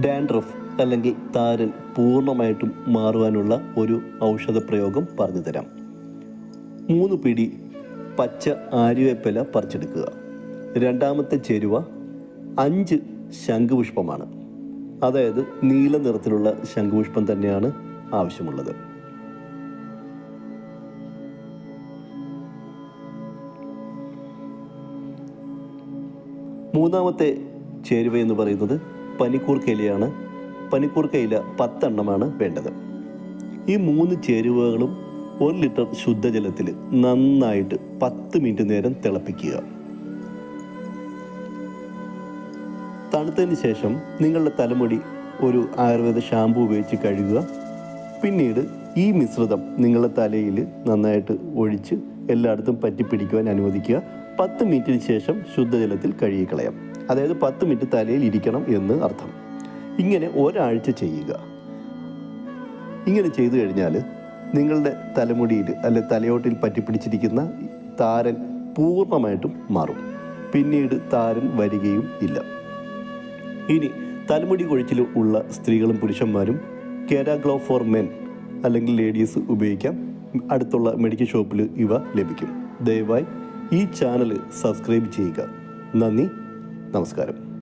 Dandruff അല്ലെങ്കിൽ താരൻ പൂർണ്ണമായിട്ടും മാറുവാനുള്ള ഒരു ഔഷധ പ്രയോഗം പറഞ്ഞു തരാം. 3 പിടി പച്ച ആര്യവേപ്പില പറിച്ചെടുക്കുക. രണ്ടാമത്തെ ചേരുവ 5 ശംഖുപുഷ്പമാണ്. അതായത് നീല നിറത്തിലുള്ള ശംഖുപുഷ്പം തന്നെയാണ് ആവശ്യമുള്ളത്. മൂന്നാമത്തെ ചേരുവ എന്ന് പറയുന്നത് പനിക്കൂർക്ക ഇലയാണ്. പനിക്കൂർക്ക ഇല 10 എണ്ണമാണ് വേണ്ടത്. ഈ 3 ചേരുവകളും 1 ലിറ്റർ ശുദ്ധജലത്തിൽ നന്നായിട്ട് 10 മിനിറ്റ് നേരം തിളപ്പിക്കുക. തണുത്തതിന് ശേഷം നിങ്ങളുടെ തലമുടി ഒരു ആയുർവേദ ഷാമ്പു ഉപയോഗിച്ച് കഴുകുക. പിന്നീട് ഈ മിശ്രിതം നിങ്ങളുടെ തലയിൽ നന്നായിട്ട് ഒഴിച്ച് എല്ലായിടത്തും പറ്റിപ്പിടിക്കുവാൻ അനുവദിക്കുക. 10 മിനിറ്റിന് ശേഷം ശുദ്ധജലത്തിൽ കഴുകിക്കളയാം. അതായത് 10 മിനിറ്റ് തലയിൽ ഇരിക്കണം എന്ന് അർത്ഥം. ഇങ്ങനെ ഒരാഴ്ച ചെയ്യുക. ഇങ്ങനെ ചെയ്തു കഴിഞ്ഞാൽ നിങ്ങളുടെ തലമുടിയിൽ അല്ലെ തലയോട്ടിൽ പറ്റിപ്പിടിച്ചിരിക്കുന്ന താരൻ പൂർണ്ണമായിട്ടും മാറും. പിന്നീട് താരൻ വരികയും ഇല്ല. ഇനി തലമുടി കൊഴിച്ചിൽ ഉള്ള സ്ത്രീകളും പുരുഷന്മാരും കേരാഗ്ലോ ഫോർ മെൻ അല്ലെങ്കിൽ ലേഡീസ് ഉപയോഗിക്കാം. അടുത്തുള്ള മെഡിക്കൽ ഷോപ്പിൽ ഇവ ലഭിക്കും. ദയവായി ഈ ചാനൽ സബ്സ്ക്രൈബ് ചെയ്യുക. നന്ദി, നമസ്കാരം.